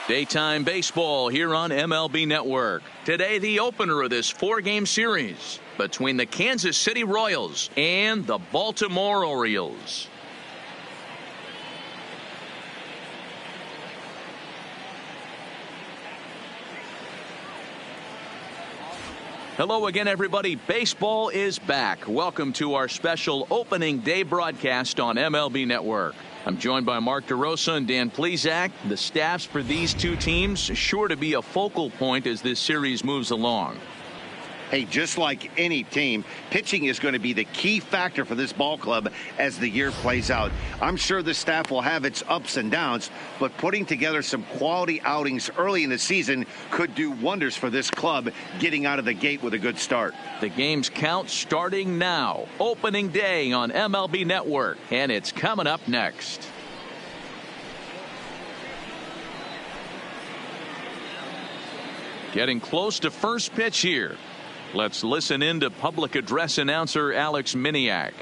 Daytime baseball here on MLB Network. Today, the opener of this four-game series between the Kansas City Royals and the Baltimore Orioles. Hello again, everybody. Baseball is back. Welcome to our special opening day broadcast on MLB Network. I'm joined by Mark DeRosa and Dan Plesac. The staffs for these two teams sure to be a focal point as this series moves along. Hey, just like any team, pitching is going to be the key factor for this ball club as the year plays out. I'm sure the staff will have its ups and downs, but putting together some quality outings early in the season could do wonders for this club getting out of the gate with a good start. The game's count starting now. Opening day on MLB Network, and it's coming up next. Getting close to first pitch here. Let's listen in to public address announcer Alex Miniak.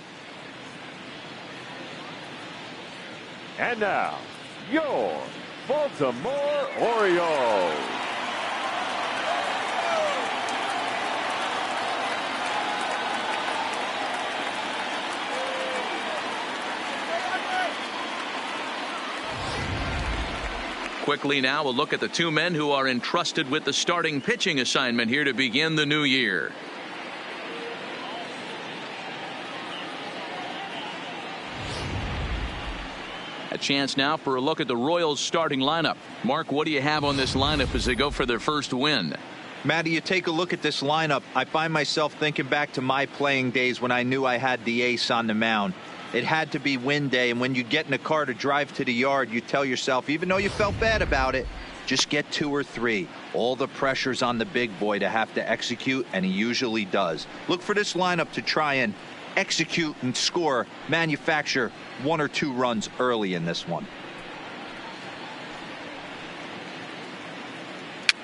And now, your Baltimore Orioles. Quickly now, we'll look at the two men who are entrusted with the starting pitching assignment here to begin the new year. A chance now for a look at the Royals starting lineup. Mark, what do you have on this lineup as they go for their first win? Matty, you take a look at this lineup. I find myself thinking back to my playing days when I knew I had the ace on the mound. It had to be win day, and when you get in a car to drive to the yard, you tell yourself, even though you felt bad about it, just get 2 or 3. All the pressure's on the big boy to have to execute, and he usually does. Look for this lineup to try and execute and score, manufacture 1 or 2 runs early in this one.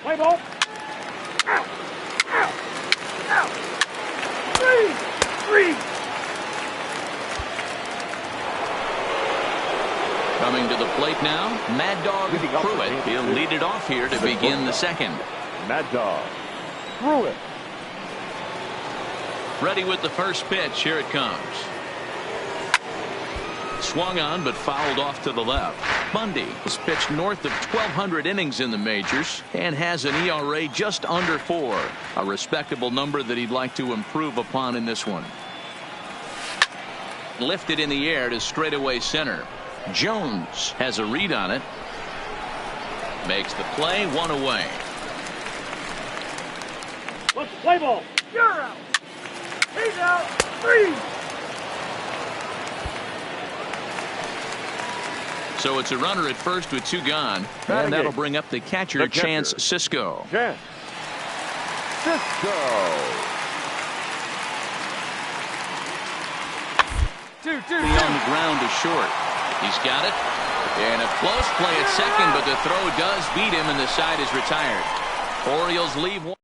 Play ball. Out. Out. Out. 3. Coming to the plate now, Mad Dog Pruitt. He'll lead it off here to begin the second. Mad Dog Pruitt. Ready with the first pitch. Here it comes. Swung on but fouled off to the left. Bundy has pitched north of 1,200 innings in the majors and has an ERA just under 4. A respectable number that he'd like to improve upon in this one. Lifted in the air to straightaway center. Jones has a read on it. Makes the play, 1 away. Let's play ball. You're out. He's out. 3. So it's a runner at first with 2 gone. And that'll bring up the catcher, Chance Sisco. Chance Sisco. 2-2. On the ground is short. He's got it. And a close play at second, but the throw does beat him, and the side is retired. Orioles leave one.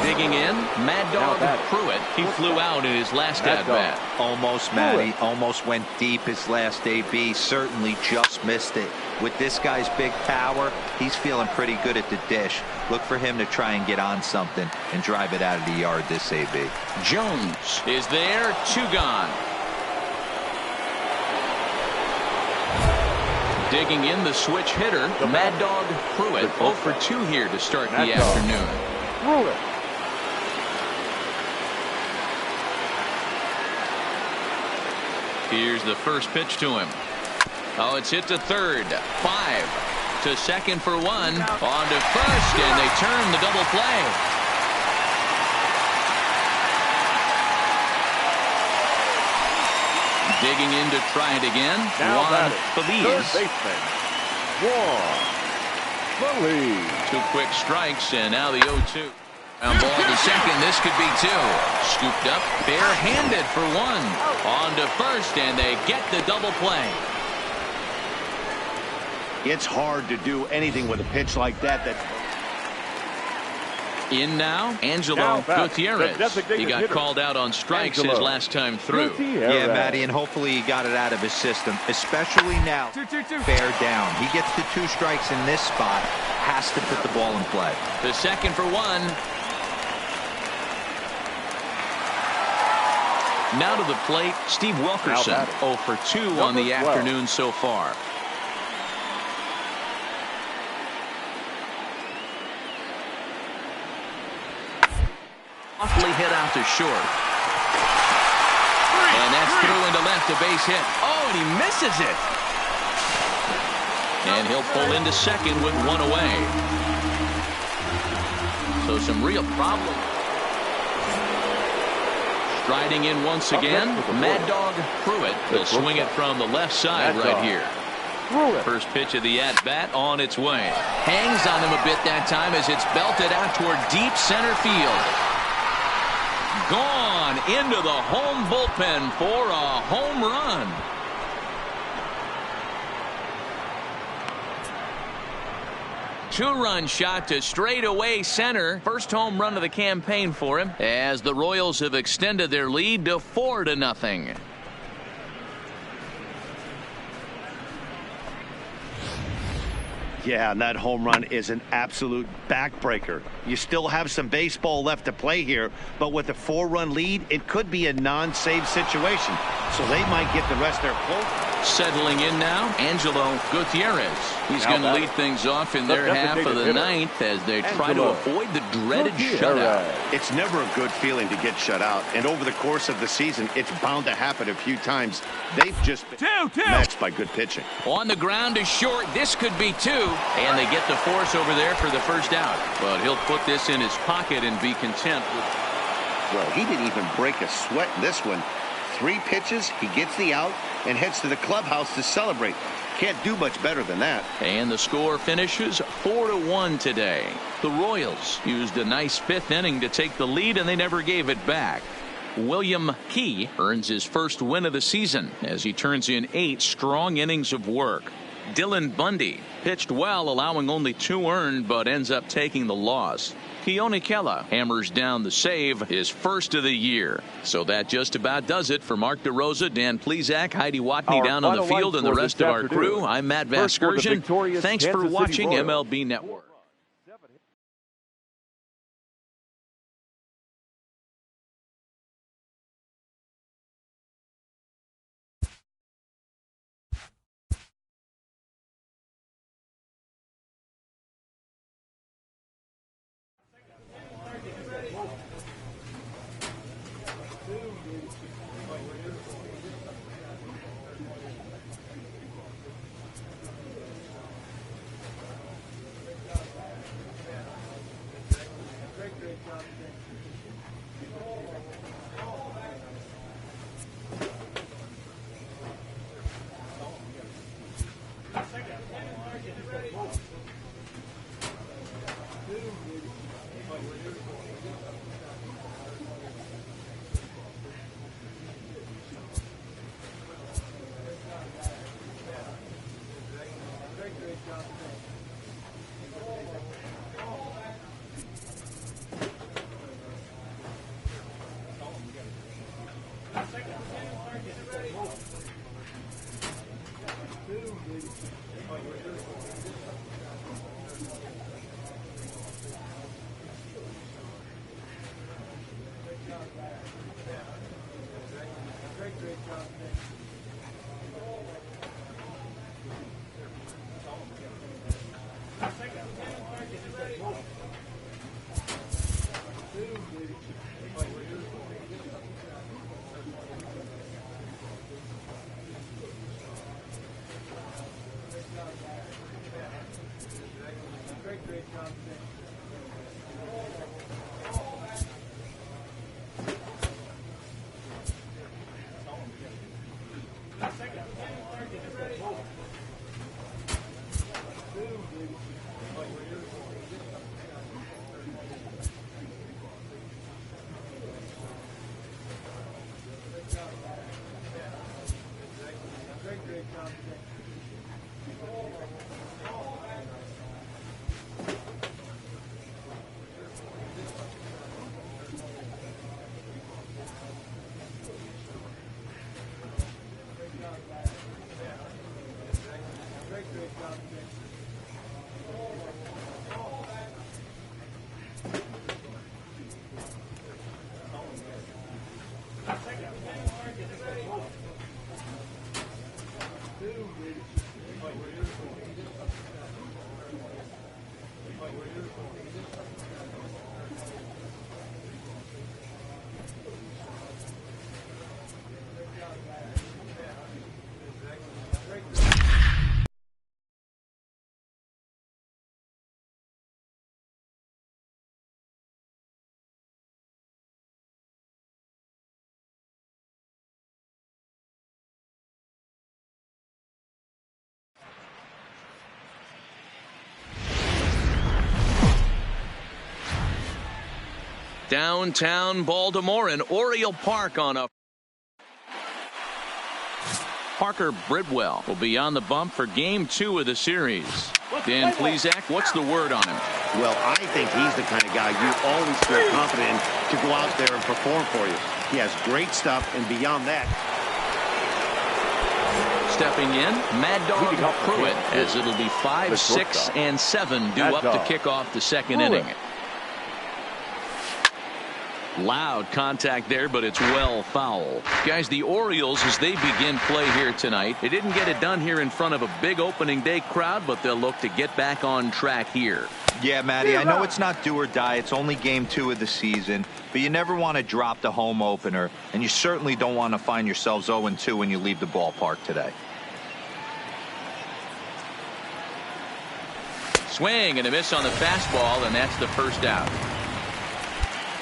Digging in, Mad Dog Pruitt. He flew out in his last at-bat. Almost, Matty. Almost went deep his last AB. Certainly just missed it. With this guy's big power, he's feeling pretty good at the dish. Look for him to try and get on something and drive it out of the yard this AB. Jones is there. 2 gone. Digging in, the switch hitter, Mad Dog Pruitt. 0 for 2 here to start the afternoon. Pruitt. Here's the first pitch to him. Oh, it's hit to third. 5 to second for 1. On to first, and they turn the double play. Digging in to try it again. Juan Feliz. Juan Feliz. 2 quick strikes, and now the 0-2. Ball to second. This could be 2. Scooped up, barehanded for 1. On to first, and they get the double play. It's hard to do anything with a pitch like that. In now, Angelo Gutierrez. He got called out on strikes his last time through. Yeah, Matty, and hopefully he got it out of his system, especially now. 2-2-2. Bear down. He gets the 2 strikes in this spot. Has to put the ball in play. The second for 1. Now to the plate, Steve Wilkerson. 0 for 2 on the afternoon so far. Awfully hit out to short. And that's through into left, a base hit. Oh, and he misses it. And he'll pull into second with one away. So some real problems. Striding in once again, Mad Dog Pruitt will swing it from the left side right here. First pitch of the at-bat on its way. Hangs on him a bit that time as it's belted out toward deep center field. Gone into the home bullpen for a home run. Two-run shot to straightaway center. First home run of the campaign for him as the Royals have extended their lead to 4-0. Yeah, and that home run is an absolute backbreaker. You still have some baseball left to play here, but with a 4-run lead, it could be a non-save situation. So they might get the rest of their pull. Settling in now, Angelo Gutierrez. He's going to lead things off in their half of the ninth as they try to avoid the dreaded shutout. It's never a good feeling to get shut out, and over the course of the season, it's bound to happen a few times. They've just been matched by good pitching. On the ground to short, this could be two, and they get the force over there for the first out. But he'll put this in his pocket and be content with. Well, he didn't even break a sweat in this one. 3 pitches, he gets the out and heads to the clubhouse to celebrate. Can't do much better than that. And the score finishes 4-1 today. The Royals used a nice 5th inning to take the lead, and they never gave it back. William Key earns his first win of the season as he turns in 8 strong innings of work. Dylan Bundy pitched well, allowing only 2 earned, but ends up taking the loss. Keone Kela hammers down the save, his first of the year. So that just about does it for Mark DeRosa, Dan Plesac, Heidi Watney down on the field, and the rest of our crew. I'm Matt Vasgersian. Thanks for watching MLB Network. Downtown Baltimore and Oriole Park on a Parker Bridwell will be on the bump for game 2 of the series. Dan Plesac, what's the word on him? Well, I think he's the kind of guy you always feel confident in to go out there and perform for you. He has great stuff, and beyond that. Stepping in, Mad Dog Pruitt, as it'll be 5, 6, and 7 due up to kick off the second inning. Loud contact there, but it's well foul. Guys, the Orioles, as they begin play here tonight, they didn't get it done here in front of a big opening day crowd, but they'll look to get back on track here. Yeah, Matty, I know it's not do or die. It's only game 2 of the season, but you never want to drop the home opener, and you certainly don't want to find yourselves 0-2 when you leave the ballpark today. Swing and a miss on the fastball, and that's the first out.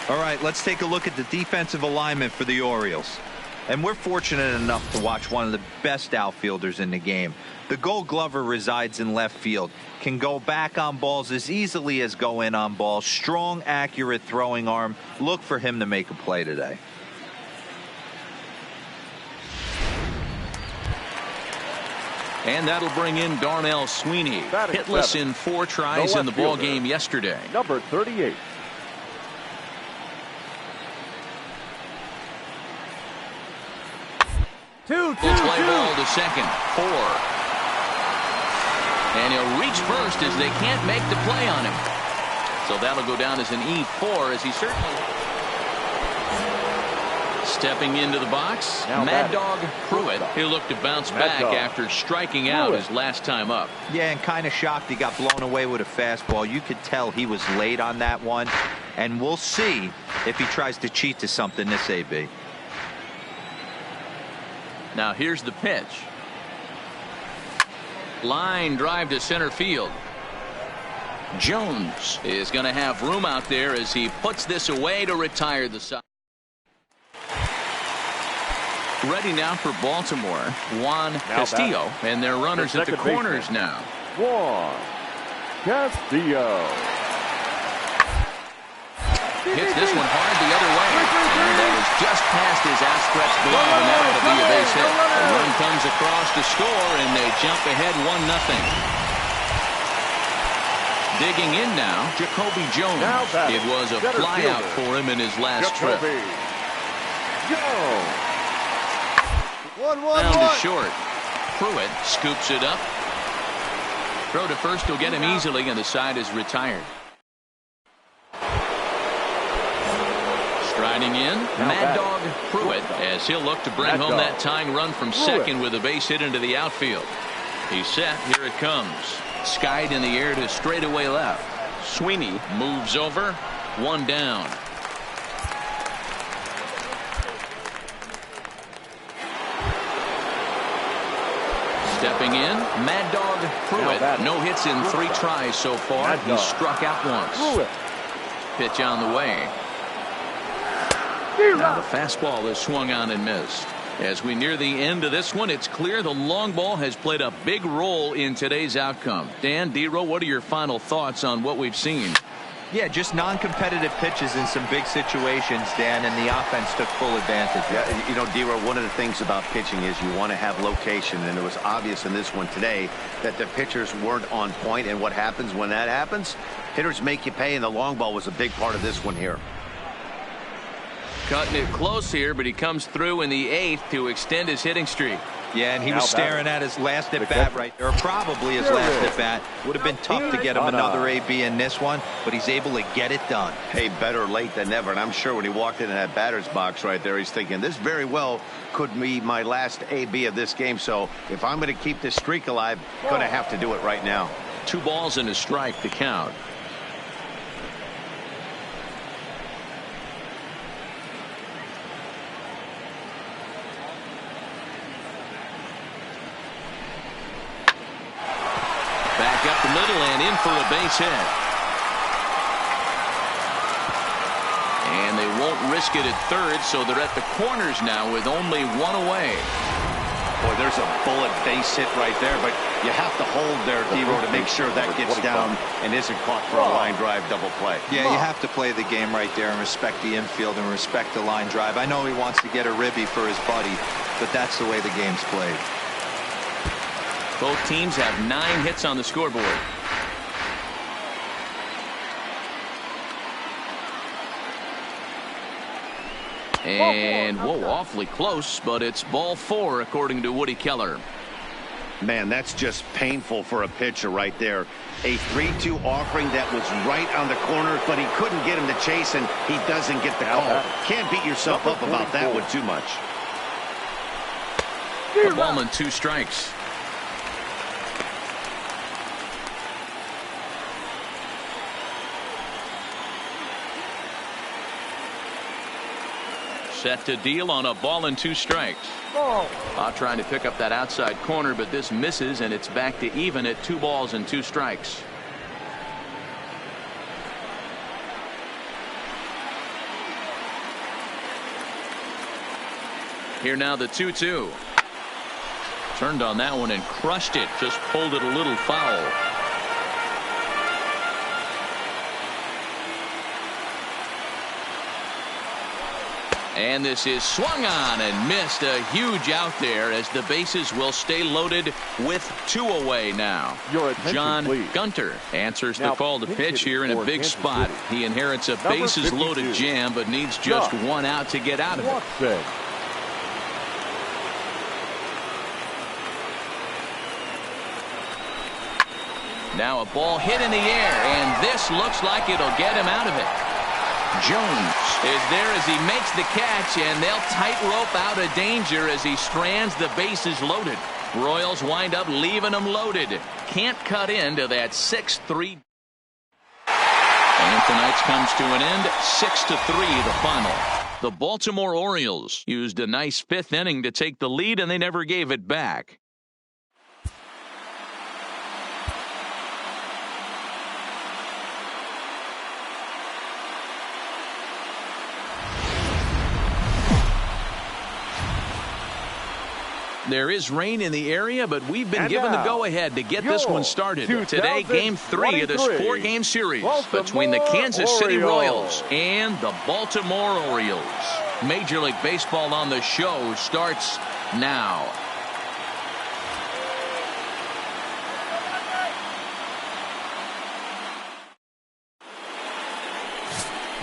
All right, let's take a look at the defensive alignment for the Orioles. And we're fortunate enough to watch one of the best outfielders in the game. The Gold Glover resides in left field, can go back on balls as easily as go in on balls. Strong, accurate throwing arm. Look for him to make a play today. And that'll bring in Darnell Sweeney. Hitless in 4 tries in the ball game yesterday. Number 38. Two, Fly ball to second. 4. And he'll reach first as they can't make the play on him. So that'll go down as an E4 as he certainly. Stepping into the box, Mad Dog Pruitt. He'll look to bounce back after striking out his last time up. Yeah, and kind of shocked he got blown away with a fastball. You could tell he was late on that one. And we'll see if he tries to cheat to something this AB. Now here's the pitch. Line drive to center field. Jones is going to have room out there as he puts this away to retire the side. Ready now for Baltimore, Juan Castillo, and their runners at the corners now. Juan Castillo. Hits this one hard the other way. And that was just past his outstretched glove, and that ought to be a base hit. The run comes across to score, and they jump ahead 1-0. Digging in now, Jacoby Jones. It was a flyout for him in his last trip. Down to short. Pruitt scoops it up. Throw to first will get him easily, and the side is retired. Striding in, Mad Dog Pruitt, as he'll look to bring home that tying run from second with a base hit into the outfield. He's set. Here it comes. Skied in the air to straightaway left. Sweeney moves over. 1 down. Stepping in, Mad Dog Pruitt. No hits in 3 tries so far. He struck out once. Pitch on the way. Now the fastball is swung on and missed. As we near the end of this one, it's clear the long ball has played a big role in today's outcome. Dan, D-Row, what are your final thoughts on what we've seen? Yeah, just non-competitive pitches in some big situations, Dan, and the offense took full advantage. Yeah, you know, D-Row, one of the things about pitching is you want to have location, and it was obvious in this one today that the pitchers weren't on point, and what happens when that happens? Hitters make you pay, and the long ball was a big part of this one here. Cutting it close here, but he comes through in the 8th to extend his hitting streak. Yeah, and he was staring at his last at-bat right there, or probably his last at-bat. Would have been tough to get him another AB in this one, but he's able to get it done. Hey, better late than never, and I'm sure when he walked into that batter's box right there, he's thinking, this very well could be my last AB of this game, so if I'm going to keep this streak alive, I'm going to have to do it right now. 2 balls and a strike to count. Back up the middle and in for a base hit. And they won't risk it at third, so they're at the corners now with only 1 away. Boy, there's a bullet base hit right there, but you have to hold there, D-Row, to make sure that gets down and isn't caught for a line drive double play. Yeah, you have to play the game right there and respect the infield and respect the line drive. I know he wants to get a ribby for his buddy, but that's the way the game's played. Both teams have 9 hits on the scoreboard. And, whoa, awfully close, but it's ball 4, according to Woody Keller. Man, that's just painful for a pitcher right there. A 3-2 offering that was right on the corner, but he couldn't get him to chase, and he doesn't get the call. Can't beat yourself up about that one too much. A ball and 2 strikes. Set to deal on a ball and 2 strikes. Trying to pick up that outside corner, but this misses, and it's back to even at 2 balls and 2 strikes. Here now the 2-2. Turned on that one and crushed it. Just pulled it a little foul. And this is swung on and missed. A huge out there as the bases will stay loaded with 2 away now. John Gunter answers the call to pitch here in a big spot. He inherits a bases loaded jam, but needs just 1 out to get out of it. Now a ball hit in the air, and this looks like it'll get him out of it. Jones is there as he makes the catch, and they'll tightrope out of danger as he strands the bases loaded. Royals wind up leaving them loaded. Can't cut into that 6-3. And tonight's comes to an end. 6-3 the final. The Baltimore Orioles used a nice 5th inning to take the lead, and they never gave it back. There is rain in the area, but we've been given the go-ahead to get this one started. Today, Game 3 of this 4-game series between the Kansas City Royals and the Baltimore Orioles. Major League Baseball on the Show starts now.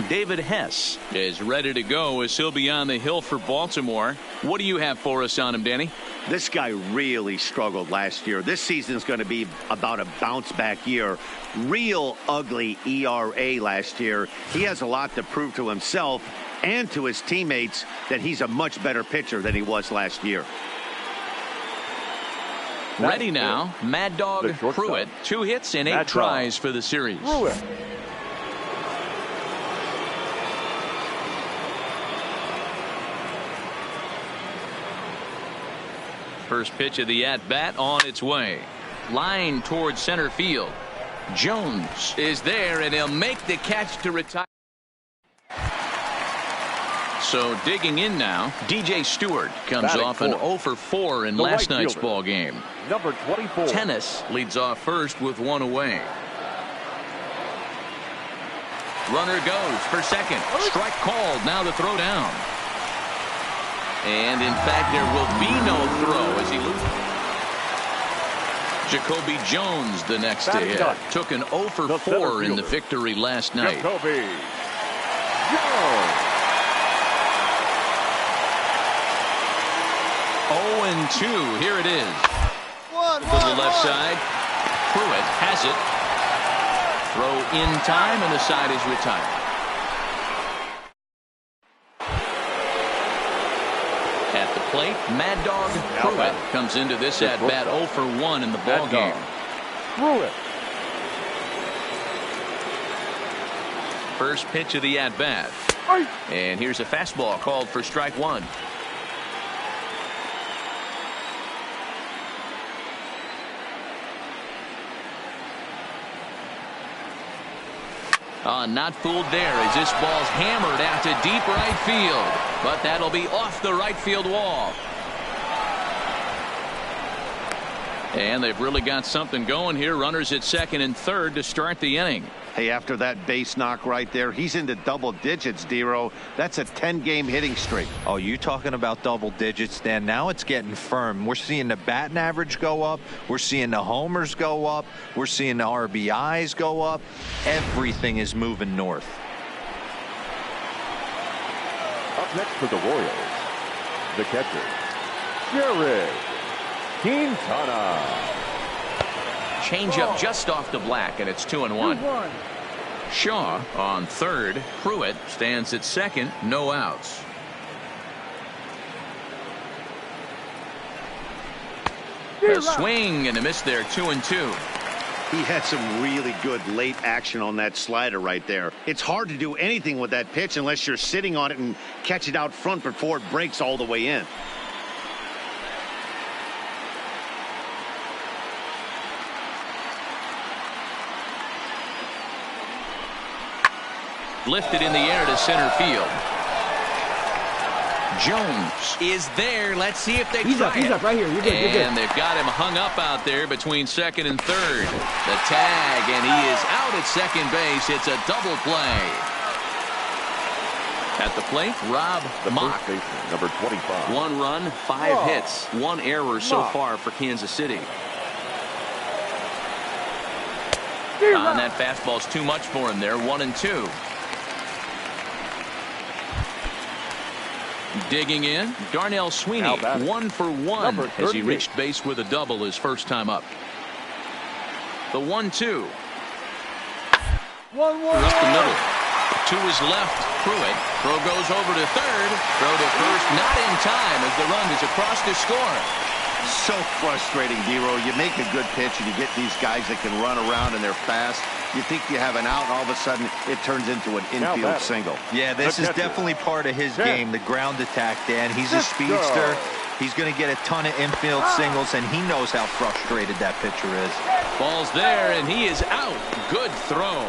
David Hess is ready to go as he'll be on the hill for Baltimore. What do you have for us on him, Danny? This guy really struggled last year. This season's going to be about a bounce-back year. Real ugly ERA last year. He has a lot to prove to himself and to his teammates that he's a much better pitcher than he was last year. Ready now, Mad Dog Pruitt. 2 hits and 8 tries for the series. First pitch of the at-bat on its way. Line towards center field. Jones is there, and he'll make the catch to retire. So digging in now, DJ Stewart comes off an 0 for 4 in last night's ball game. Number 24. Tennis leads off first with 1 away. Runner goes for second. Strike called. Now the throw down. And in fact, there will be no throw as he loses. Jacoby Jones the next to hit. Took an 0 for 4 in the victory last night. Jacoby Jones. 0-2. Here it is. To the left side. Pruitt has it. Throw in time, and the side is retired. At the plate, Mad Dog Pruitt comes into this at-bat 0 for 1 in the ball game. Pruitt. First pitch of the at-bat. And here's a fastball called for strike 1. Not fooled there as this ball's hammered out to deep right field. But that'll be off the right field wall. And they've really got something going here. Runners at second and third to start the inning. Hey, after that base knock right there, he's into double digits, Dero. That's a 10-game hitting streak. Oh, you talking about double digits, Dan? Now it's getting firm. We're seeing the batting average go up. We're seeing the homers go up. We're seeing the RBIs go up. Everything is moving north. Up next for the Royals, the catcher, Jared Quintana. Changeup just off the black, and it's 2-1. Shaw on third. Pruitt stands at second. No outs. A swing and a miss there. 2-2. He had some really good late action on that slider right there. It's hard to do anything with that pitch unless you're sitting on it and catch it out front before it breaks all the way in. Lifted in the air to center field. Jones is there. Let's see if they He's try up. He's it. up right here. You're good. You're good. And they've got him hung up out there between second and third. The tag, and he is out at second base. It's a double play. At the plate, Rob Mock. First baseman, number 25. 1 run, 5 hits, 1 error so far for Kansas City. And that fastball's too much for him there. 1-2. Digging in, Darnell Sweeney, 1 for 1 as he reached base with a double his first time up. The 1-2. 1-1. Up the middle. To his left, Pruitt. Throw goes over to third. Throw to first, not in time as the run is across to score. So frustrating, Dero. You make a good pitch and you get these guys that can run around and they're fast. You think you have an out, and all of a sudden it turns into an infield single. Yeah, this is definitely part of his game, the ground attack, Dan. He's a speedster. He's going to get a ton of infield singles, and he knows how frustrated that pitcher is. Ball's there, and he is out. Good throw.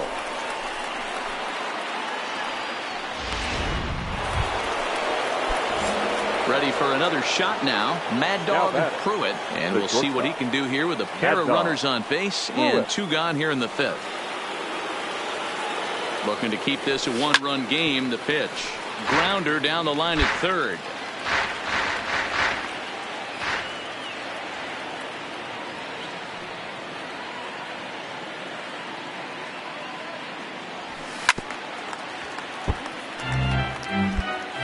Ready for another shot now. Mad Dog Pruitt, and we'll see what he can do here with a pair of runners on base and 2 gone here in the 5th. Looking to keep this a 1-run game. The pitch. Grounder down the line at third.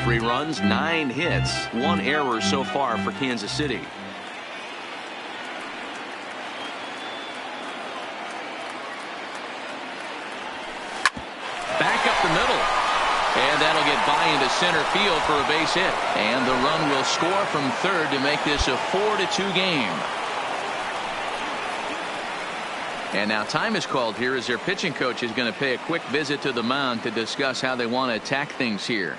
Three runs, 9 hits, 1 error so far for Kansas City. Back up the middle. And that'll get by into center field for a base hit. And the run will score from third to make this a 4-2 game. And now time is called here as their pitching coach is going to pay a quick visit to the mound to discuss how they want to attack things here.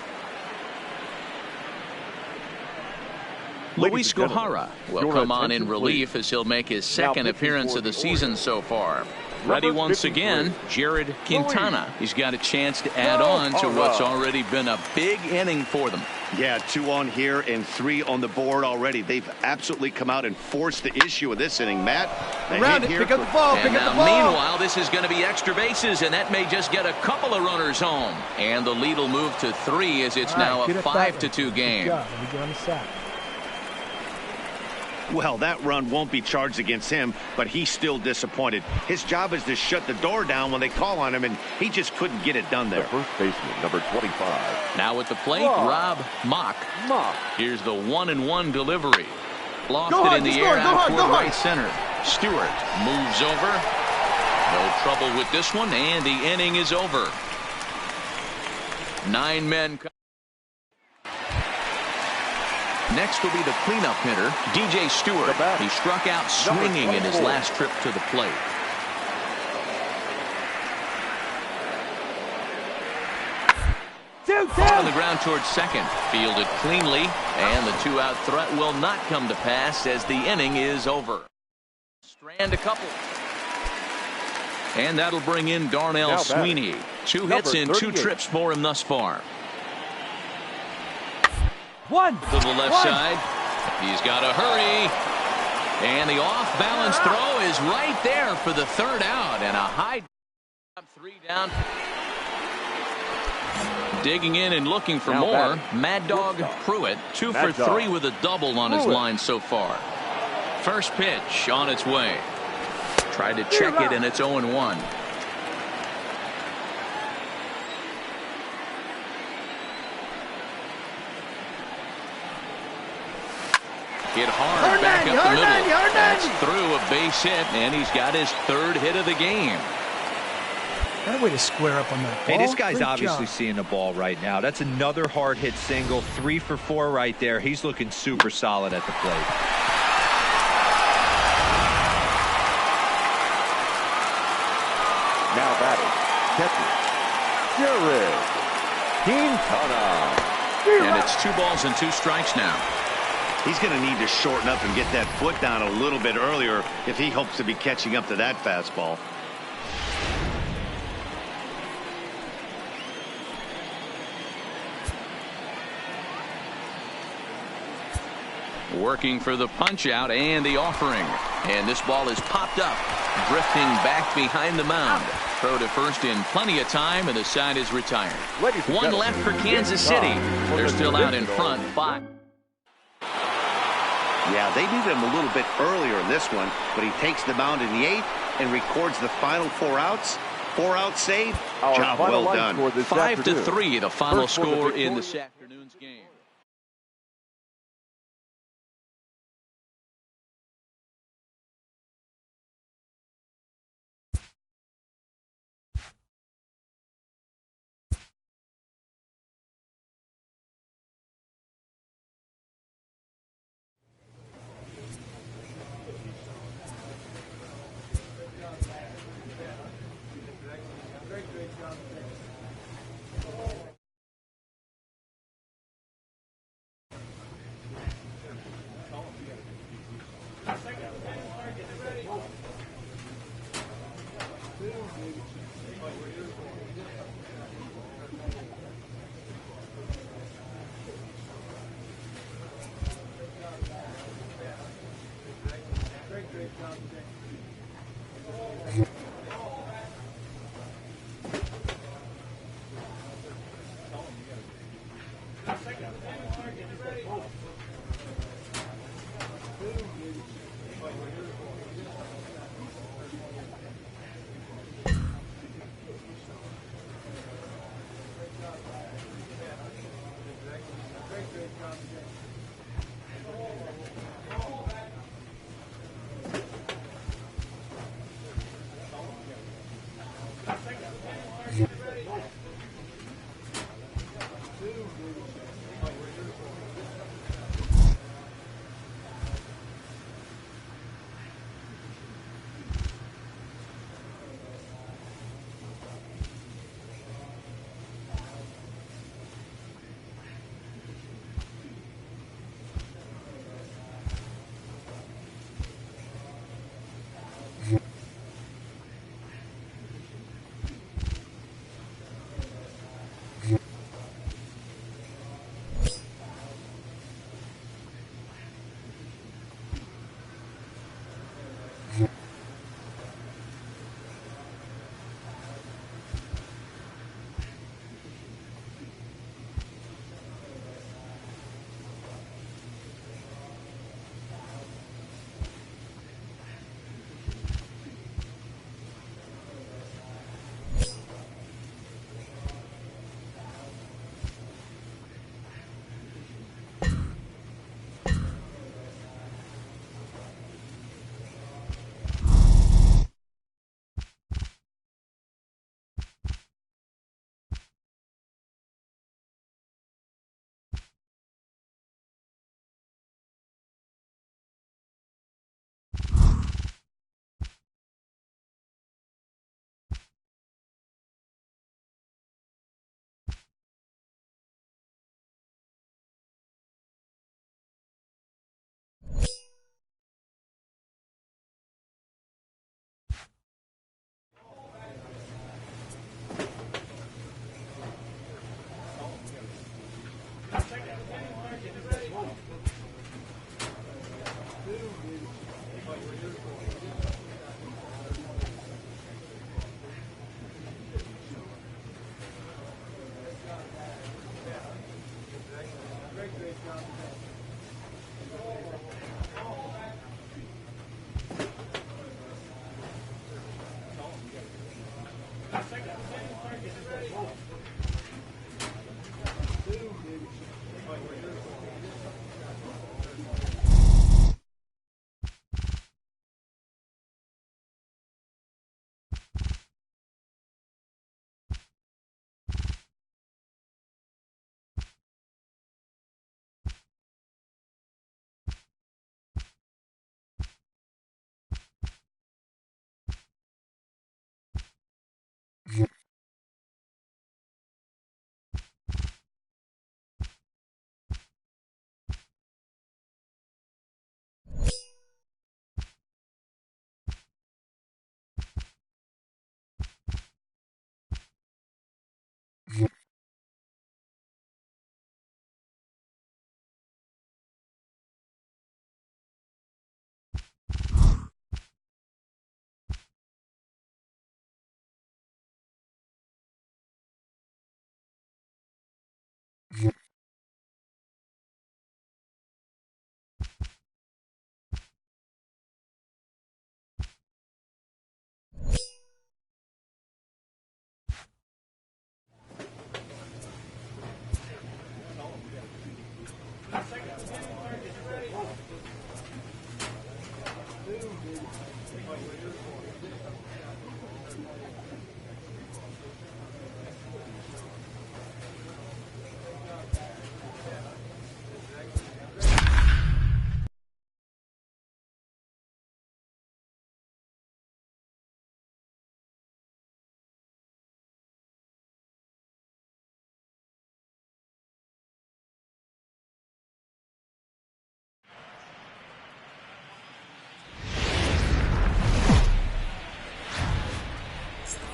Luis Guajara will come on in relief as he'll make his second appearance of the season so far. Ready once again, Jared Quintana. He's got a chance to add on to what's already been a big inning for them. Yeah, 2 on here and 3 on the board already. They've absolutely come out and forced the issue of this inning. Matt, Around it, pick up the ball, and now meanwhile, this is going to be extra bases, and that may just get a couple of runners home. And the lead will move to 3 as it's now a 5-2 game. Let me get on the sack. Well, that run won't be charged against him, but he's still disappointed. His job is to shut the door down when they call on him, and he just couldn't get it done there. The first baseman, number 25. Now at the plate, Rob Mock. Here's the 1-1 delivery. Lofted in the air out toward right center. Stewart moves over. No trouble with this one, and the inning is over. 9 men. Next will be the cleanup hitter, DJ Stewart. He struck out swinging in his last trip to the plate. On the ground towards second. Fielded cleanly, and the 2-out threat will not come to pass as the inning is over. Strand a couple. And that'll bring in Darnell Sweeney. 2 hits in 2 trips for him thus far. To the left side. He's got to hurry. And the off-balance throw is right there for the third out, and a high 3 down. Digging in and looking for more, Mad Dog Pruitt, 2 for 3 with a double on his line so far. First pitch on its way. Tried to check it, and it's 0-1. Hit hard back up the middle. That's through a base hit, and he's got his 3rd hit of the game. What a way to square up on that ball. Hey, this guy's Great obviously job. seeing the ball right now. That's another hard hit single. 3 for 4 right there. He's looking super solid at the plate. Now batting, catcher, Jared Quintana. And it's 2 balls and 2 strikes now. He's going to need to shorten up and get that foot down a little bit earlier if he hopes to be catching up to that fastball. Working for the punch out and the offering. And this ball is popped up, drifting back behind the mound. Throw to first in plenty of time, and the side is retired. 1 left for Kansas City. They're still out in front 5. Yeah, they needed him a little bit earlier in this one, but he takes the mound in the 8th and records the final 4 outs. 4-out save. Job well done. 5-3, the final score in this afternoon's game.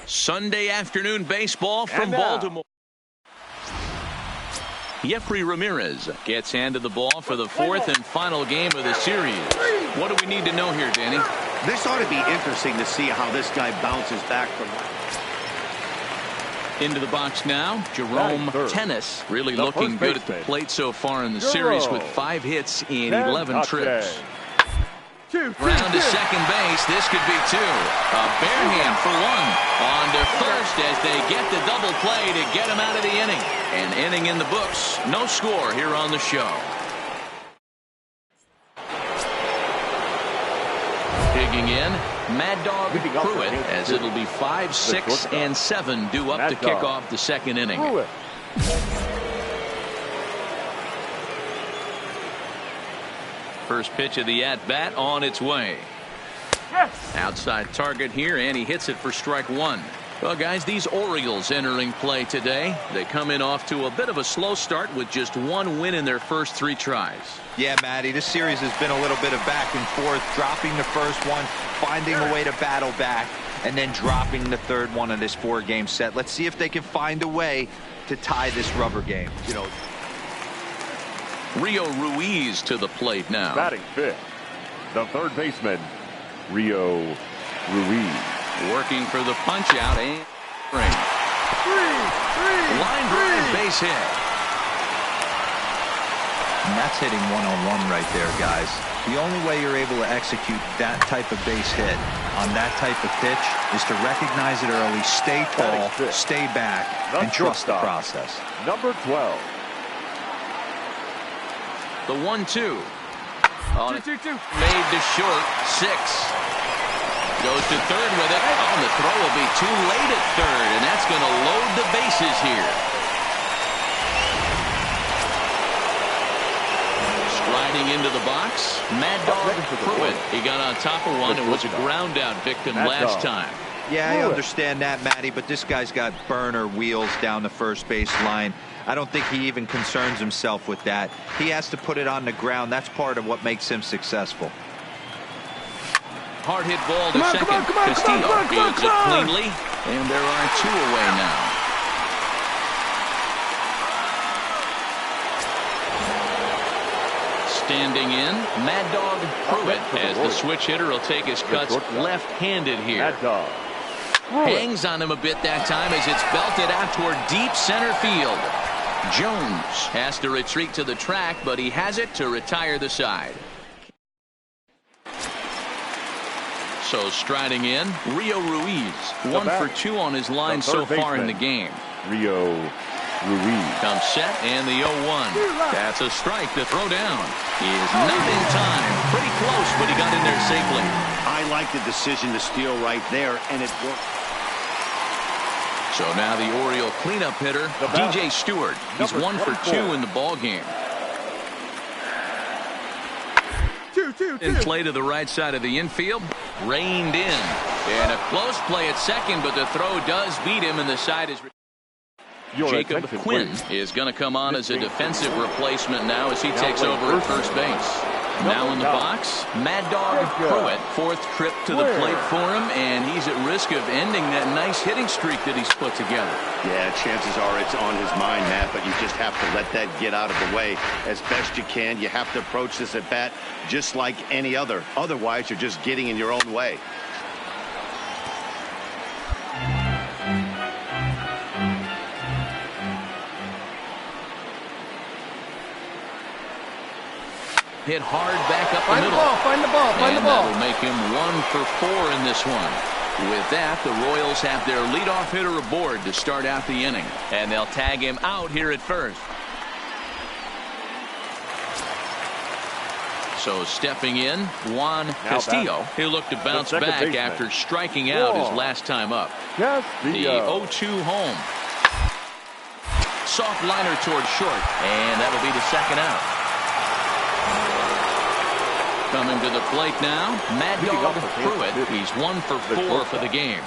Sunday afternoon baseball from Baltimore. Jeffrey Ramirez gets handed the ball for the fourth and final game of the series. What do we need to know here, Danny? This ought to be interesting to see how this guy bounces back from. Into the box now, Jerome Tennis, really looking good at the plate so far in the series with 5 hits in 11 trips. Round to second base. This could be 2. A bare hand for 1. On to first as they get the double play to get him out of the inning. An inning in the books. No score here on the show. Digging in, Mad Dog Pruitt, as it'll be 5, 6, and 7 due up to kick off the second inning. First pitch of the at-bat on its way. Outside target here, and he hits it for strike 1. Well, guys, these Orioles entering play today. They come in off to a bit of a slow start with just 1 win in their first 3 tries. Yeah, Matty, this series has been a little bit of back and forth, dropping the first one, finding a way to battle back, and then dropping the third one of this 4-game set. Let's see if they can find a way to tie this rubber game. You know, Rio Ruiz to the plate now. Batting fifth, the third baseman, Rio Ruiz. Working for the punch out and line drive base hit. And that's hitting one-on-one right there, guys. The only way you're able to execute that type of base hit on that type of pitch is to recognize it early, stay tall, stay back, and trust the process. Number 12. The 1-2. On it. Made to short. 6. Goes to third with it. Oh, and the throw will be too late at third, and that's going to load the bases here. Striding into the box, Mad Dog Pruitt. He got on top of one. It was a ground out victim last time. Yeah, I understand that, Matty, but this guy's got burner wheels down the first base line. I don't think he even concerns himself with that. He has to put it on the ground. That's part of what makes him successful. Hard hit ball to second. Castillo fields it cleanly, and there are 2 away now. Standing in, Mad Dog Pruitt, as the switch hitter will take his cuts left-handed here. Hangs on him a bit that time as it's belted out toward deep center field. Jones has to retreat to the track, but he has it to retire the side. So striding in, Rio Ruiz. 1 for 2 on his line so far in the game. Rio Ruiz. Comes set and the 0-1. That's a strike to throw down. He is not in time. Pretty close, but he got in there safely. I like the decision to steal right there, and it worked. So now the Oriole cleanup hitter, DJ Stewart. He's 1 for 2 in the ball game. In play to the right side of the infield, reined in, and a close play at second, but the throw does beat him, and the side is. Jacob Quinn is going to come on as a defensive replacement now as he takes over at first base. Now in the box, Mad Dog Pruitt, 4th trip to the plate for him, and he's at risk of ending that nice hitting streak that he's put together. Yeah, chances are it's on his mind, Matt, but you just have to let that get out of the way as best you can. You have to approach this at bat just like any other. Otherwise, you're just getting in your own way. Hit hard back up the middle. Find the ball. And that'll make him 1 for 4 in this one. With that, the Royals have their leadoff hitter aboard to start out the inning. And they'll tag him out here at first. So stepping in, Juan Castillo. He'll look to bounce back after striking out his last time up. The 0-2 home. Soft liner towards short. And that'll be the second out. Coming to the plate now, Mad Dog Pruitt. He's 1 for 4 for the game.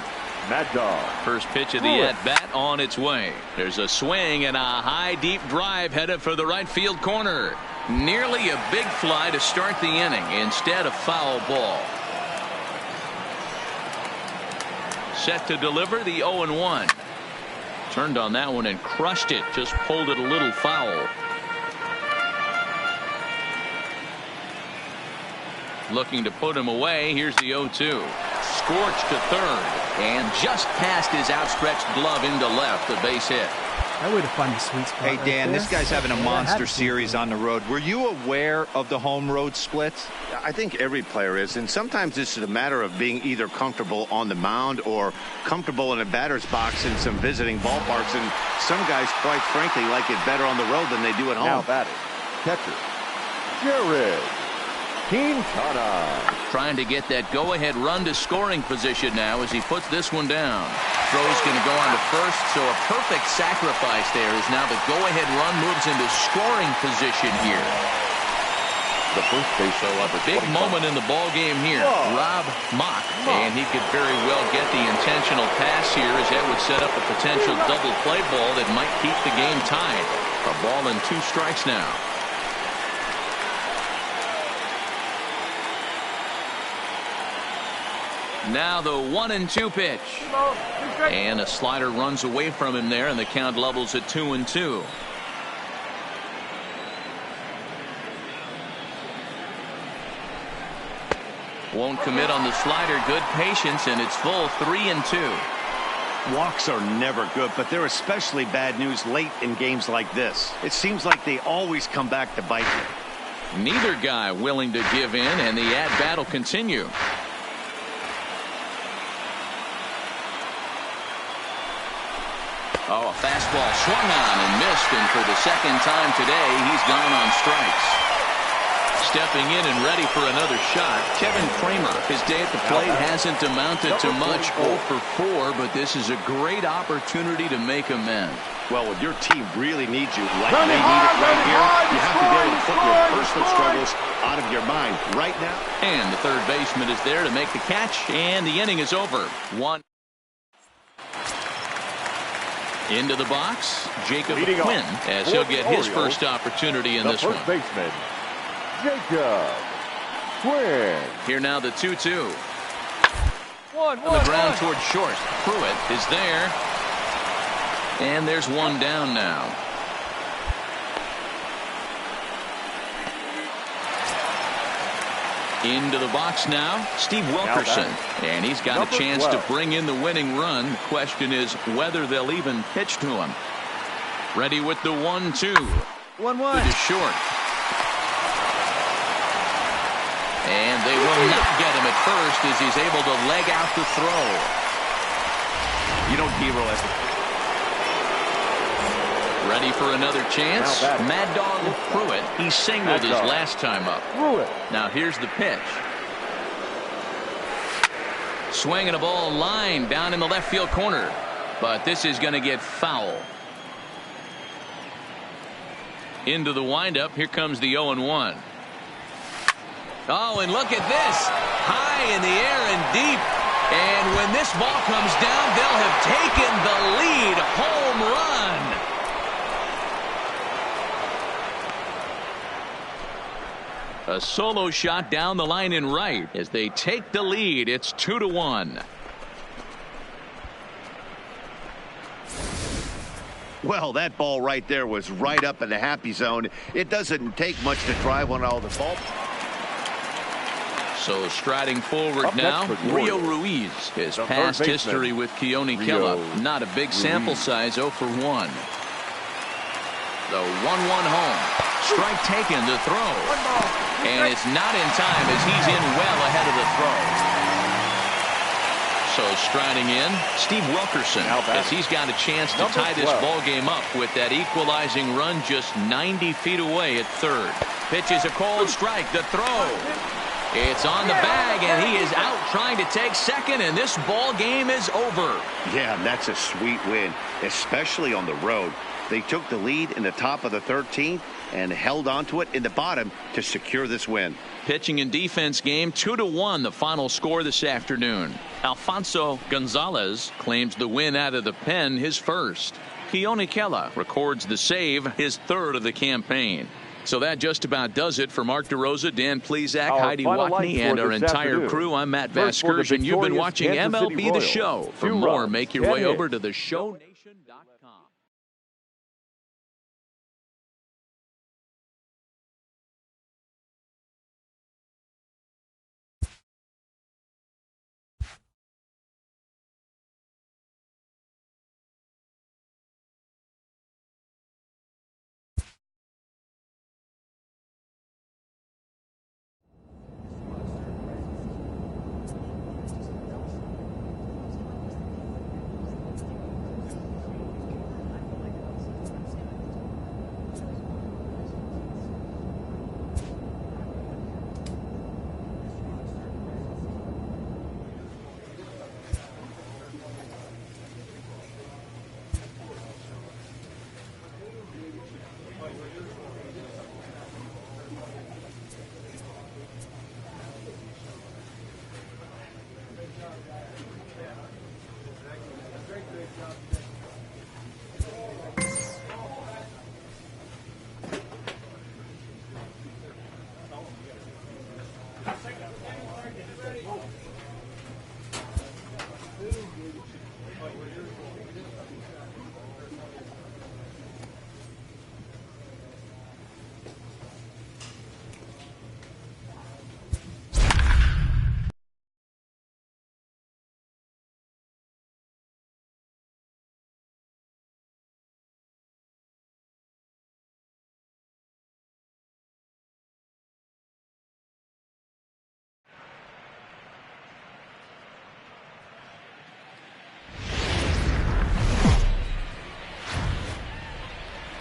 Mad Dog. First pitch of the at-bat on its way. There's a swing and a high, deep drive headed for the right field corner. Nearly a big fly to start the inning. Instead, a foul ball. Set to deliver the 0-1. Turned on that one and crushed it. Just pulled it a little foul. Looking to put him away. Here's the 0-2. Scorched to third. And just past his outstretched glove into left. The base hit. That would have found the sweet spot. Hey, Dan, right this guy's having a monster series on the road. Were you aware of the home road splits? I think every player is, and sometimes this is a matter of being either comfortable on the mound or comfortable in a batter's box in some visiting ballparks, and some guys, quite frankly, like it better on the road than they do at home. Now batting, catcher, Jared Quintana. Trying to get that go-ahead run to scoring position now as he puts this one down. Throw's going to go on to first, so a perfect sacrifice there as now the go-ahead run moves into scoring position here. The first base. So a big moment in the ball game here. Rob Mock, and he could very well get the intentional pass here as that would set up a potential double play ball that might keep the game tied. A ball and 2 strikes now. Now the 1-2 pitch. And a slider runs away from him there, and the count levels at 2-2. Won't commit on the slider. Good patience, and it's full 3-2. Walks are never good, but they're especially bad news late in games like this. It seems like they always come back to bite you. Neither guy willing to give in, and the at-bat will continue. Oh, a fastball swung on and missed, and for the second time today, he's gone on strikes. Stepping in and ready for another shot, Kevin Kramer. His day at the plate hasn't amounted to much, 0 for 4, but this is a great opportunity to make amends. Well, when your team really needs you, like they need it right here, you have to be able to put your personal struggles out of your mind right now. And the third baseman is there to make the catch, and the inning is over. 1. Into the box, Jacob Quinn, as he'll get his first opportunity in this one. The first baseman, Jacob Quinn. Here now the 2-2. On the ground towards short. Pruitt is there. And there's one down now. Into the box now, Steve Wilkerson. And he's got a chance to bring in the winning run. The question is whether they'll even pitch to him. Ready with the 1-2. 1-1. To short. And they will not can't get him at first as he's able to leg out the throw. You don't hero as Ready for another chance. Mad Dog Pruitt. He singled his last time up. Now here's the pitch. Swinging a ball line down in the left field corner. But this is going to get foul. Into the windup. Here comes the 0-1. Oh, and look at this. High in the air and deep. And when this ball comes down, they'll have taken the lead. Home run. A solo shot down the line in right as they take the lead. It's 2-1. Well, that ball right there was right up in the happy zone. It doesn't take much to drive one out of the ball. So striding forward now, Rio Ruiz. His past history with Keone Kela. Not a big sample size, 0 for 1. The 1-1 home. Strike taken to throw. And it's not in time as he's in well ahead of the throw. So striding in, Steve Wilkerson, as he's got a chance to tie this ball game up with that equalizing run just 90 feet away at third. Pitches a cold strike, the throw. It's on the bag, and he is out trying to take second, and this ball game is over. Yeah, that's a sweet win, especially on the road. They took the lead in the top of the 13th and held on to it in the bottom to secure this win. Pitching and defense game, 2-1 the final score this afternoon. Alfonso Gonzalez claims the win out of the pen, his first. Keone Kela records the save, his third of the campaign. So that just about does it for Mark DeRosa, Dan Plesac, Heidi Watney, and our entire crew. I'm Matt Vasquez, and you've been watching MLB The Show. For more, make your way over to theshownation.com.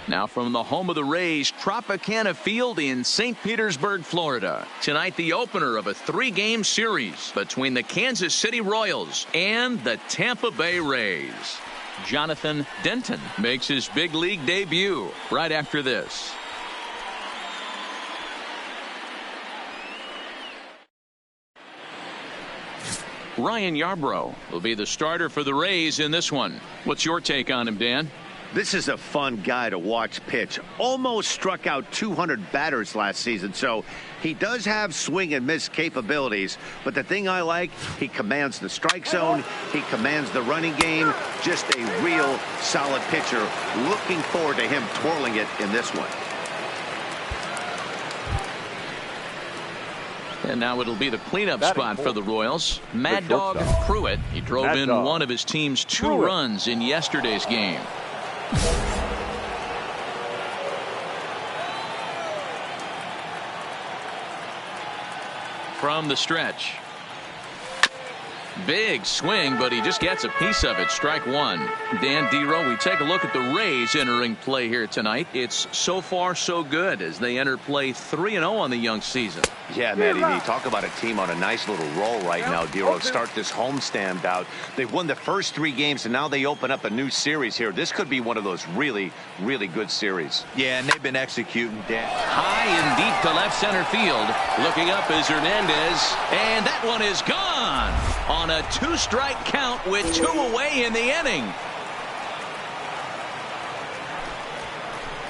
Now from the home of the Rays, Tropicana Field in St. Petersburg, Florida. Tonight, the opener of a 3-game series between the Kansas City Royals and the Tampa Bay Rays. Jonathan Denton makes his big league debut right after this. Ryan Yarbrough will be the starter for the Rays in this one. What's your take on him, Dan? This is a fun guy to watch pitch. Almost struck out 200 batters last season, so he does have swing and miss capabilities. But the thing I like, he commands the strike zone, he commands the running game. Just a real solid pitcher. Looking forward to him twirling it in this one. And now it'll be the cleanup spot for the Royals. Mad Dog Pruitt. He drove in one of his team's 2 runs in yesterday's game. From the stretch, Big swing, but he just gets a piece of it. Strike one. Dan Dero, we take a look at the Rays entering play here tonight. It's so far so good as they enter play 3-0 on the young season. Yeah, Matty, talk about a team on a nice little roll right now, Dero. Start this homestand out. They've won the first 3 games, and now they open up a new series here. This could be one of those really, really good series. Yeah, and they've been executing, Dan. High and deep to left center field. Looking up is Hernandez, and that one is gone on a 2-strike count with 2 away in the inning.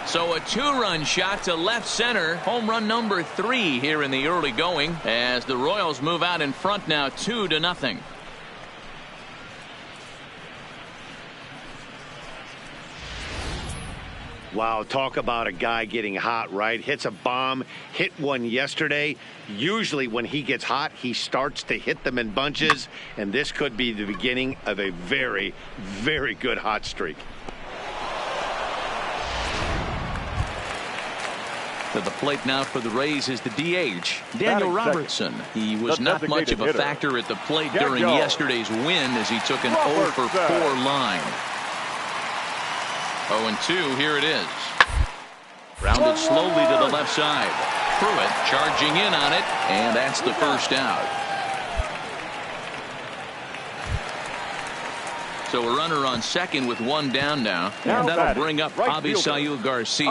So a 2-run shot to left center. Home run number 3 here in the early going as the Royals move out in front now 2-0. Wow, talk about a guy getting hot, right? Hits a bomb, hit one yesterday. Usually when he gets hot, he starts to hit them in bunches, and this could be the beginning of a very, very good hot streak. To the plate now for the Rays is the DH, Daniel Robertson. He was not much of a factor at the plate during yesterday's win as he took an 0-for-4 line. 0-2, here it is. Rounded slowly to the left side. Pruitt charging in on it, and that's the first out. So a runner on second with 1 down now, and that'll bring up Avisail Garcia.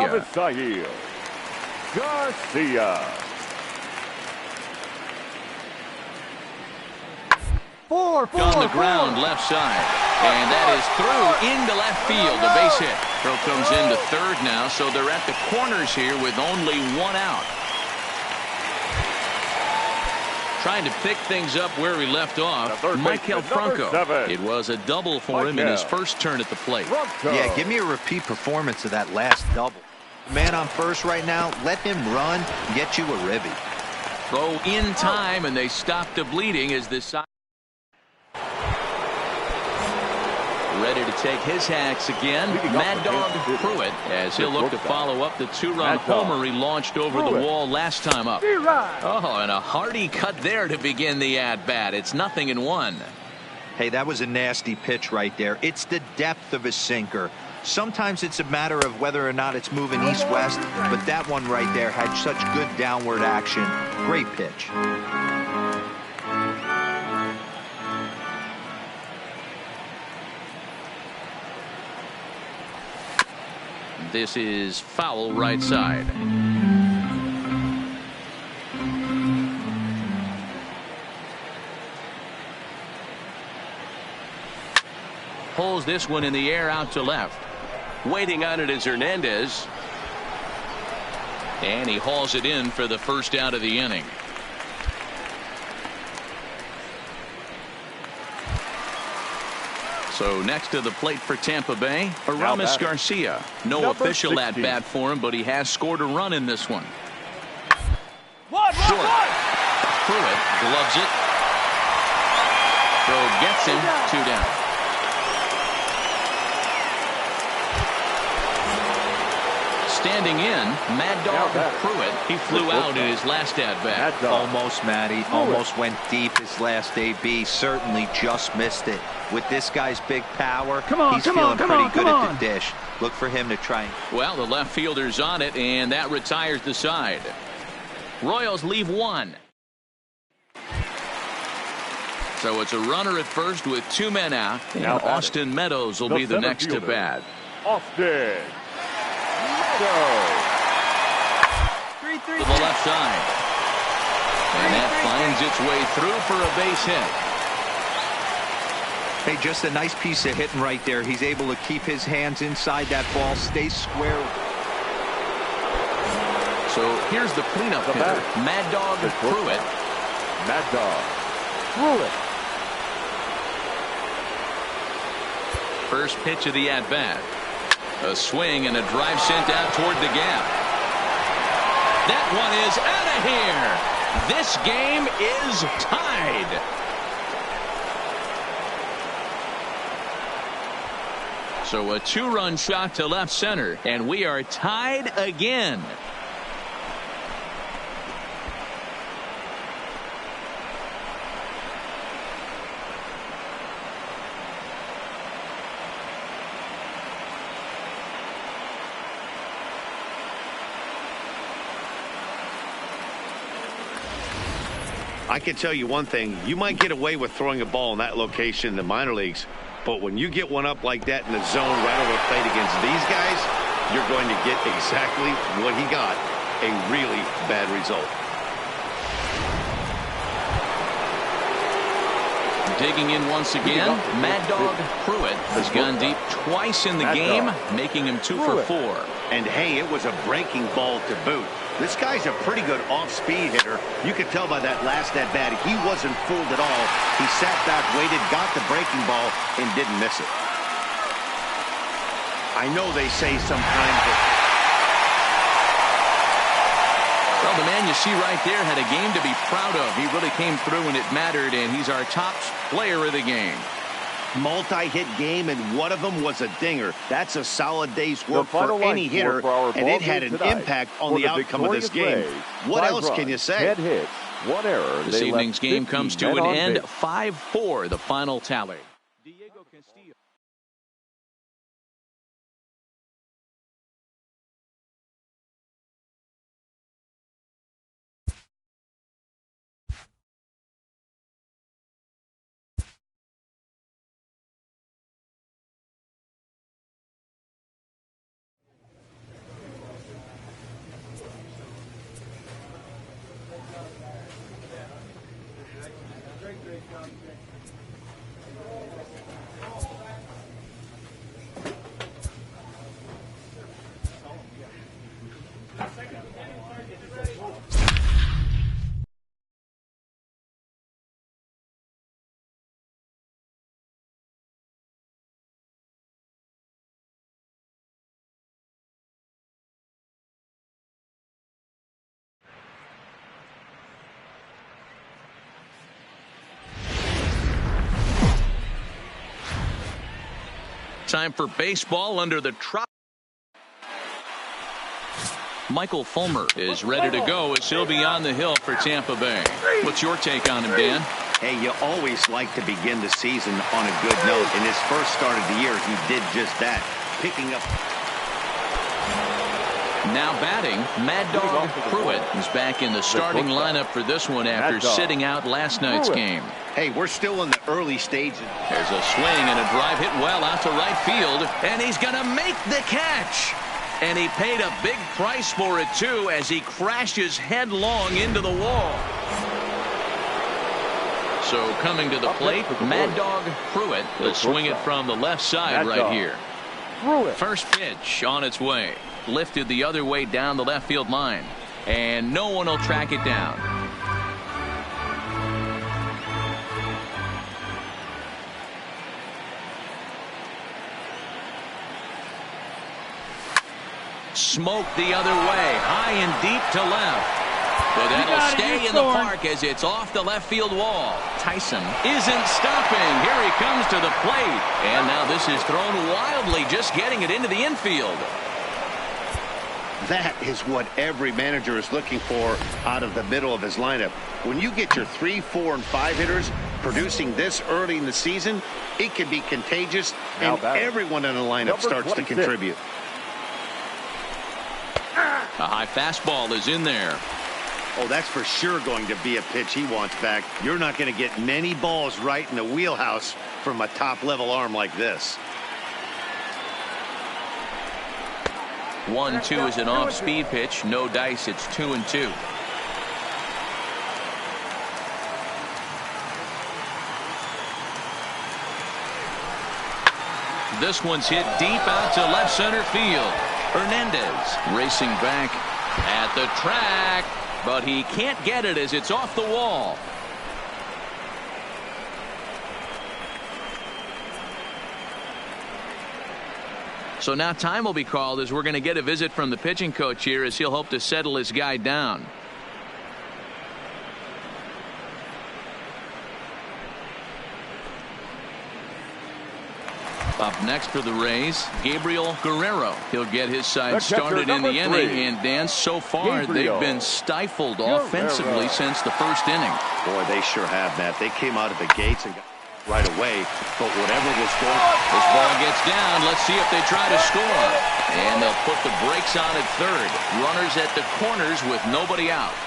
On the ground left side, and that is through into left field. A base hit. Throw comes into third now, so they're at the corners here with only 1 out. Trying to pick things up where he left off, Maikel Franco. It was a double for him in his first turn at the plate. Yeah, give me a repeat performance of that last double. Man on first right now, let him run, get you a ribby. Throw in time, and they stop the bleeding as this side. Ready to take his hacks again. Mad Dog Pruitt as he'll look to follow up the 2-run homer he launched over the wall last time up. Oh, and a hearty cut there to begin the at-bat. It's 0-1. Hey, that was a nasty pitch right there. It's the depth of his sinker. Sometimes it's a matter of whether or not it's moving east-west, but that one right there had such good downward action. Great pitch. This is foul right side. Pulls this one in the air out to left. Waiting on it is Hernandez. And he hauls it in for the first out of the inning. So next to the plate for Tampa Bay, Aramis Garcia. No official at-bat for him, but he has scored a run in this one. Short. Pruitt gloves it. Throw gets him. 2 down. Standing in, Mad Dog Pruitt. He flew out in his last at-bat. Almost, Matty. Almost went deep his last AB. Certainly just missed it. With this guy's big power, he's feeling pretty good at the dish. Look for him to try. Well, the left fielder's on it, and that retires the side. Royals leave 1. So it's a runner at first with 2 men out. And Austin Meadows will be the next to bat. Austin. To the left side. And that finds its way through for a base hit. Hey, just a nice piece of hitting right there. He's able to keep his hands inside that ball, stay square. So here's the cleanup hitter, Mad Dog Pruitt. Mad Dog Pruitt. First pitch of the at-bat. A swing and a drive sent out toward the gap. That one is out of here. This game is tied. So a 2-run shot to left center, and we are tied again. I can tell you one thing. You might get away with throwing a ball in that location in the minor leagues, but when you get one up like that in the zone right over the plate against these guys, you're going to get exactly what he got, a really bad result. Digging in once again, Mad Dog Pruitt has gone deep twice in the game, making him 2 for 4. And hey, it was a breaking ball to boot. This guy's a pretty good off-speed hitter. You could tell by that last at-bat, he wasn't fooled at all. He sat back, waited, got the breaking ball, and didn't miss it. I know they say sometimes that... Well, the man you see right there had a game to be proud of. He really came through when it mattered, and he's our top player of the game. Multi-hit game, and one of them was a dinger. That's a solid day's work for any hitter, and it had an impact on the outcome of this game. What else can you say? 10 hits, 1 error. This evening's game comes to an end, 5-4, the final tally. Diego Castillo. Time for baseball under the trop. Michael Fulmer is ready to go as he'll be on the hill for Tampa Bay. What's your take on him, Dan? Hey, you always like to begin the season on a good note. In his first start of the year, he did just that, picking up. Now batting, Mad Dog Pruitt is back in the starting lineup for this one after sitting out last night's game. Hey, we're still in the early stages. There's a swing and a drive hit well out to right field, and he's going to make the catch. And he paid a big price for it, too, as he crashes headlong into the wall. So coming to the plate, Mad Dog Pruitt will swing it from the left side right here. First pitch on its way. Lifted the other way down the left field line. And no one will track it down. Smoke the other way, high and deep to left. But that'll stay in the park as it's off the left field wall. Tyson isn't stopping. Here he comes to the plate. And now this is thrown wildly, just getting it into the infield. That is what every manager is looking for out of the middle of his lineup. When you get your 3, 4, and 5 hitters producing this early in the season, it can be contagious, and everyone in the lineup starts to contribute. A high fastball is in there. Oh, that's for sure going to be a pitch he wants back. You're not going to get many balls right in the wheelhouse from a top-level arm like this. 1-2 is an off-speed pitch. No dice. It's 2-2. This one's hit deep out to left center field. Hernandez racing back at the track, but he can't get it as it's off the wall. So now time will be called as we're going to get a visit from the pitching coach here as he'll hope to settle his guy down. Up next for the Rays, Gabriel Guerrero. He'll get his side started in the inning. And Dan, so far they've been stifled offensively since the first inning. Boy, they sure have, Matt. They came out of the gates and got right away, but whatever was going on. This ball gets down. Let's see if they try to score. And they'll put the brakes on at third. Runners at the corners with nobody out.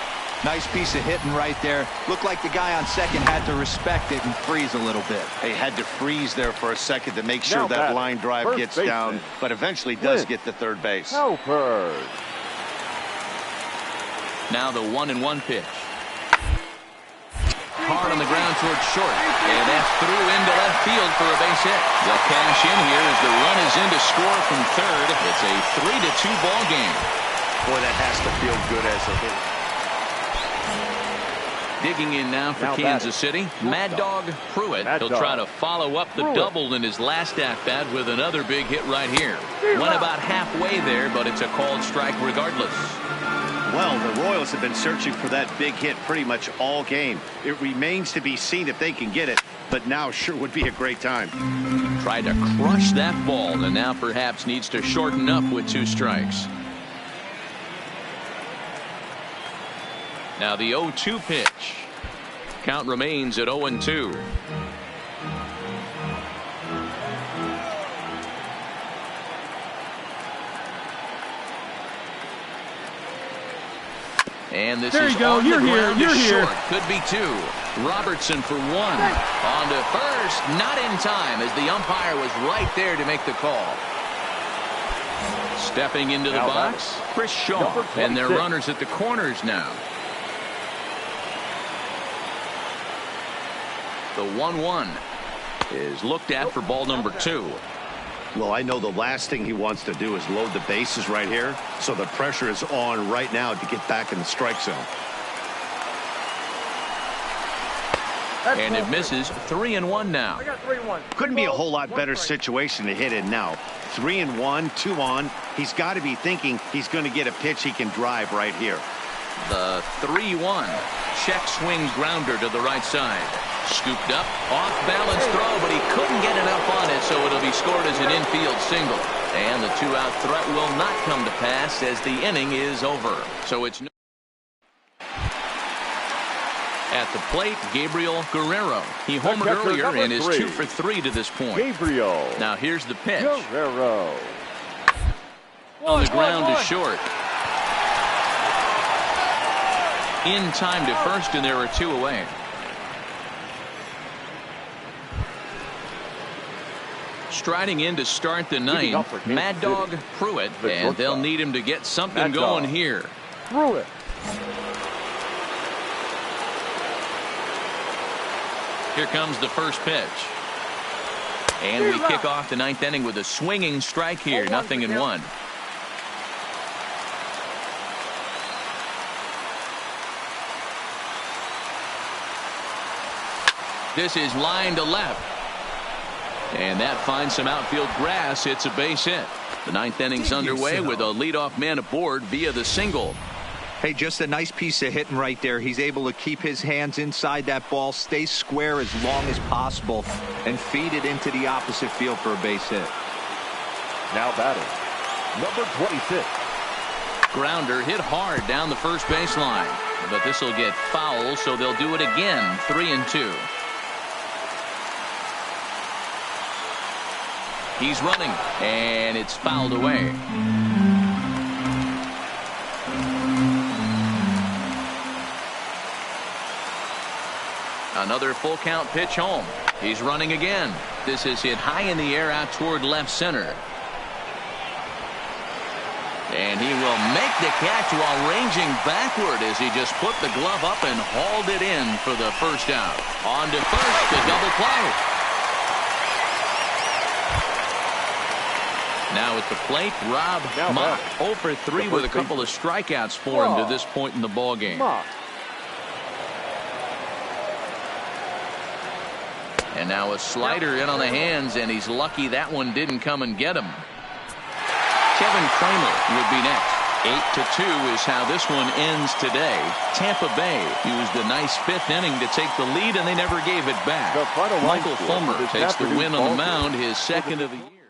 Nice piece of hitting right there. Looked like the guy on second had to respect it and freeze a little bit. He had to freeze there for a second to make sure Now that batting, line drive first gets baseman. down, but eventually does get to third base. Helpers. Now the 1-1 pitch. Hard on the ground towards short. And that's through into left field for a base hit. They'll cash in here as the run is in to score from third. It's a 3-2 ball game. Boy, that has to feel good as a hit. Digging in now for Kansas City, Mad Dog Pruitt. He'll try to follow up the double in his last at-bat with another big hit right here. Went about halfway there, but it's a called strike regardless. Well, the Royals have been searching for that big hit pretty much all game. It remains to be seen if they can get it, but now sure would be a great time. Tried to crush that ball, and now perhaps needs to shorten up with 2 strikes. Now the 0-2 pitch. Count remains at 0-2. And this There is you go. on You're the here. ground You're to here. short. Could be 2. Robertson for 1. On to first. Not in time as the umpire was right there to make the call. Stepping into the Now box, Chris Shaw. number And their 26. runners at the corners now. The 1-1 is looked at for ball number 2. Well, I know the last thing he wants to do is load the bases right here, so the pressure is on right now to get back in the strike zone. And it misses. 3-1 now. I got 3-1. Couldn't be a whole lot better situation to hit in now. 3-1, 2 on. He's got to be thinking he's going to get a pitch he can drive right here. The 3-1 check swing grounder to the right side. Scooped up, off balance throw, but he couldn't get enough on it, so it'll be scored as an infield single. And the 2-out threat will not come to pass as the inning is over. So it's at the plate, Gabriel Guerrero. He homered catcher, earlier number and is 3. 2 for 3 to this point. Gabriel Now here's the pitch. Guerrero. On the ground to short. In time to first, and there are 2 away. Striding in to start the 9th, Mad Dog Pruitt, and they'll need him to get something going here. Pruitt. Here comes the first pitch. And we kick off the 9th inning with a swinging strike here, 0-1. This is line to left. And that finds some outfield grass. It's a base hit. The 9th inning's underway with a leadoff man aboard via the single. Hey, just a nice piece of hitting right there. He's able to keep his hands inside that ball, stay square as long as possible, and feed it into the opposite field for a base hit. Now batting, number 26. Grounder hit hard down the first baseline. But this will get foul, so they'll do it again. 3-2. He's running, and it's fouled away. Another full count pitch home. He's running again. This is hit high in the air out toward left center. And he will make the catch while ranging backward as he just put the glove up and hauled it in for the first out. On to first, the double play. Now at the plate, Rob Mock, 0 for 3 with a couple of strikeouts for him to this point in the ball game. And now a slider in on the hands, and he's lucky that one didn't come and get him. Kevin Kramer would be next. 8-2 is how this one ends today. Tampa Bay used a nice 5th inning to take the lead, and they never gave it back. Michael Fulmer takes the win on the mound, his 2nd of the year.